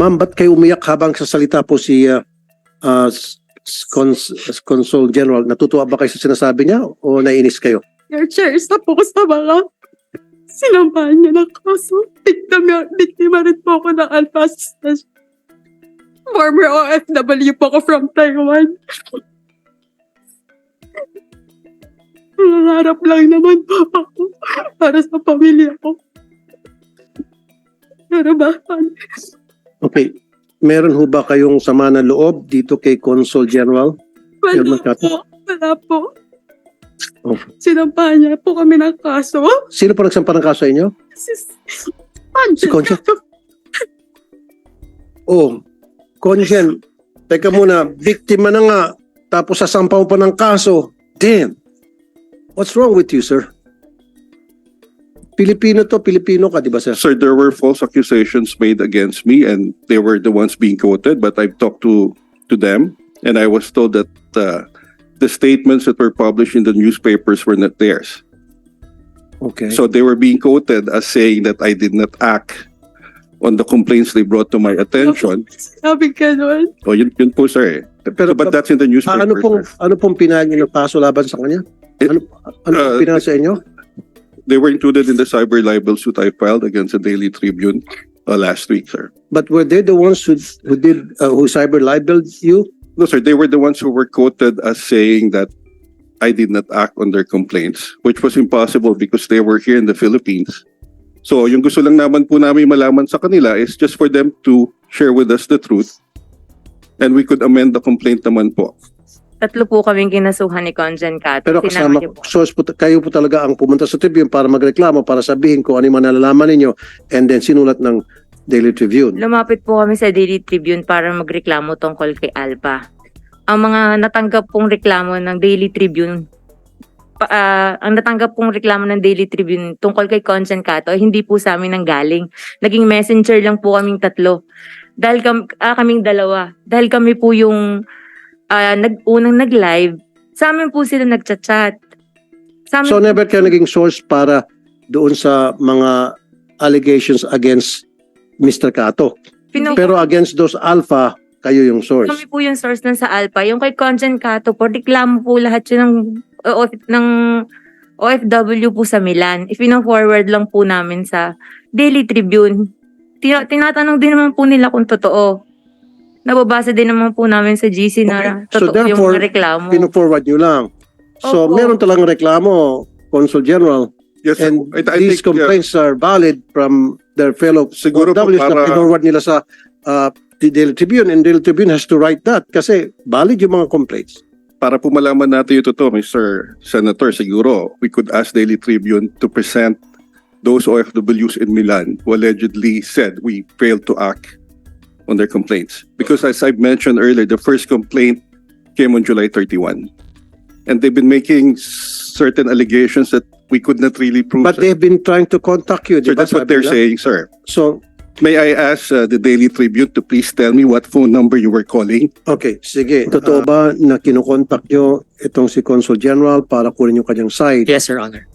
Ma'am, ba't kayo umiyak habang sasalita po si Consul General? Natutuwa ba kayo sa sinasabi niya o nainis kayo? Your chair, isa po ko sa mga sinampahan niya ng kaso. Biktima rin po ako ng Alpha Assistance. Former OFW po ako from Taiwan. Nangarap lang naman po ako para sa pamilya ko. Pero bakit? Okay. Meron ho ba kayong sama ng loob dito kay Consul General? Wala Mercato? po. Wala po. Oh. Sinampahan niya po kami ng kaso. Sino pa nagsampa ng kaso sa inyo? Si Consul? Oh, Conjen, teka muna, biktima na nga, tapos sasampaw pa ng kaso. Damn! What's wrong with you, sir? Pilipino to, Pilipino ka, di ba, sir? Sir, there were false accusations made against me and they were the ones being quoted, but I've talked to them and I was told that the statements that were published in the newspapers were not theirs. Okay. So they were being quoted as saying that I did not act on the complaints they brought to my attention. Sabi ka nun. Oh, yun po, sir. Pero But that's in the newspapers. ano pong pinahal niyo ng kaso laban sa kanya? Ano pong pinahal sa inyo? They were included in the cyber libel suit I filed against the Daily Tribune last week, sir. But were they the ones who cyber libeled you? No, sir. They were the ones who were quoted as saying that I did not act on their complaints, which was impossible because they were here in the Philippines. So, yung gusto lang naman po namin malaman sa kanila is just for them to share with us the truth and we could amend the complaint naman po. Tatlo po kaming kinasuhan ni Conjen Cato. Pero Sinama kasama, niyo po. source po, kayo po talaga ang pumunta sa Tribune para magreklamo, para sabihin kung ano yung nalalaman ninyo and then sinulat ng Daily Tribune. Lumapit po kami sa Daily Tribune para magreklamo tungkol kay Alpha. Ang mga natanggap pong reklamo ng Daily Tribune, ang natanggap pong reklamo ng Daily Tribune tungkol kay Conjen Cato, hindi po sa amin nanggaling. Naging messenger lang po kaming tatlo. Dahil kaming dalawa. Dahil kami po yung unang nag-live, sa amin po sila nagchat-chat. Sa amin So never kayo naging source para doon sa mga allegations against Mr. Cato. Pero against those Alpha, kayo yung source. Kami po yung source nun sa Alpha. Yung kay Conjen Cato po, reklamo po lahat yun ng OFW po sa Milan. Ipino-forward lang po namin sa Daily Tribune. Tinatanong din naman po nila kung totoo. Nababasa din naman po namin sa GC na Okay. So totoo yung therefore, mga reklamo. Pino-forward nyo lang. So Opo. meron talagang reklamo, Consul General, Yes, sir. and I these think, complaints are valid from their fellow Siguro po OFWs na para- pinorward nila sa the Daily Tribune, and Daily Tribune has to write that kasi valid yung mga complaints. para po malaman natin yung totoo, Mr. Senator, siguro we could ask Daily Tribune to present those OFWs in Milan who allegedly said we failed to act on their complaints. Because as I've mentioned earlier, the first complaint came on July 31. And they've been making certain allegations that we could not really prove. But they've been trying to contact you. Sir, di ba, that's what sabi they're nila? saying, sir. So, May I ask the Daily Tribune to please tell me what phone number you were calling? okay, sige. Totoo ba na kinukontak nyo itong si Consul General para kunin yung kanyang side? Yes, Your Honor.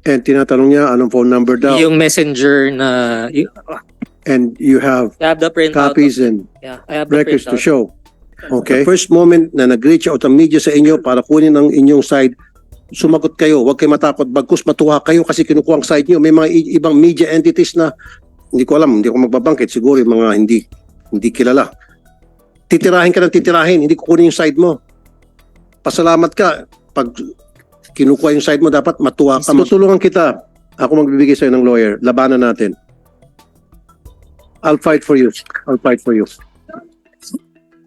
And tinatanong niya anong phone number daw? Yung messenger na... And you have I have the printout. copies and Yeah, I have the records to printout. show. Okay. The first moment na nag-reach out ang media sa inyo para kunin ang inyong side, sumagot kayo. Huwag kayo matakot. Bagkus matuwa kayo kasi kinukuha ang side nyo. May mga ibang media entities na hindi ko alam, hindi ko magbabangkit. Siguro yung mga hindi kilala. Titirahin ka ng titirahin. Hindi kukunin yung side mo. Pasalamat ka. Pag kinukuha yung side mo, dapat matuwa ka. Tutulungan kita. Ako magbibigay sa'yo ng lawyer. Labanan natin. I'll fight for you. I'll fight for you.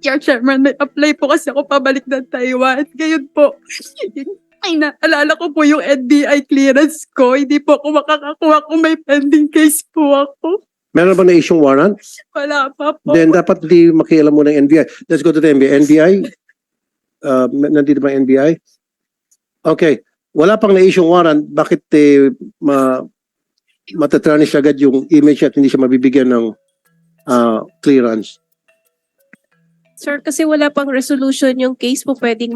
Your Chairman, may apply po kasi ako pabalik ng Taiwan. Ngayon po, ay naalala ko po yung NBI clearance ko. Hindi po ako makakakuha kung may pending case po ako. Meron ba na isyong warrant? Wala pa po. Then dapat di makialam mo ng NBI. Let's go to the NBI. NBI? Nandito ba NBI? Okay. Wala pang na-isyong warrant. Bakit matatranish agad yung image at hindi siya mabibigyan ng clearance? Sir, kasi wala pang resolution yung case po pwedeng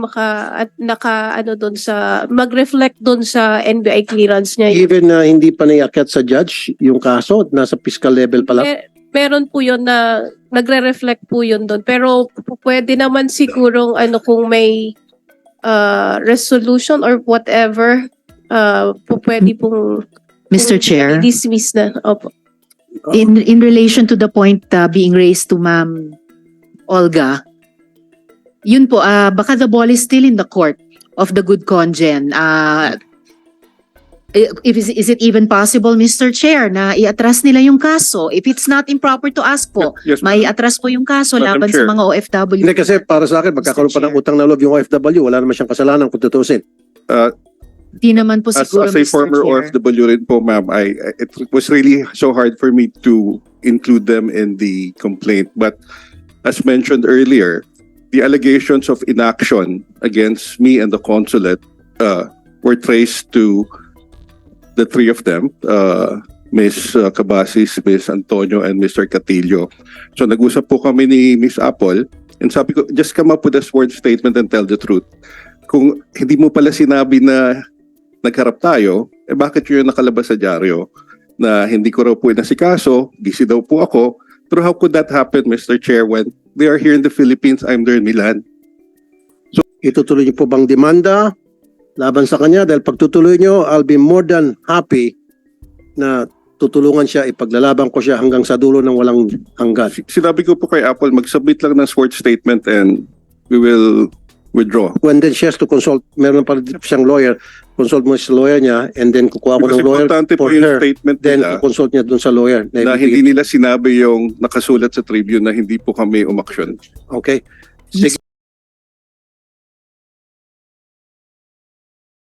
mag-reflect doon sa NBI clearance niya. Even na hindi pa naiakyat sa judge yung kaso, nasa fiscal level pa lang. meron po yun na nagre-reflect po yun doon. Pero pwede naman sigurong kung may resolution or whatever, pwede pong Mr. Chair, dismiss na. Opo. in relation to the point being raised to Ma'am Olga, yun po, baka the ball is still in the court of the good congen. Is it even possible, Mr. Chair, na i-atras nila yung kaso? If it's not improper to ask po, Yes, may atras po yung kaso Madam laban Chair. sa mga OFW. Hindi kasi para sa akin, magkakaroon pa ng utang na loob yung OFW. Wala naman siyang kasalanan kung tutusin. Di naman po As siguro, a Mr. former Chair. OFW rin po, ma'am, it was really so hard for me to include them in the complaint. But as mentioned earlier, the allegations of inaction against me and the consulate were traced to the three of them, Ms. Cabasis, Ms. Antonio, and Mr. Catillo. So nag-usap po kami ni Ms. Apple, and sabi ko, just come up with a sworn statement and tell the truth. Kung hindi mo pala sinabi na nagharap tayo, bakit yun nakalabas sa dyaryo na hindi ko raw po inasikaso, busy daw po ako. Pero how could that happen, Mr. Chair, when they are here in the Philippines, I'm there in Milan? Itutuloy niyo po bang demanda laban sa kanya? Dahil pag tutuloy niyo, I'll be more than happy na tutulungan siya, ipaglalaban ko siya hanggang sa dulo ng walang hanggan. Sinabi ko po kay Apple, mag-submit lang ng sworn statement and we will withdraw. When then she has to consult, meron pa rin siyang lawyer, consult mo sa lawyer niya, and then kukuha ko Because ng lawyer importante po for yung her, statement then nila consult niya dun sa lawyer. na hindi nila sinabi yung nakasulat sa Tribune na hindi po kami umaksyon. Okay.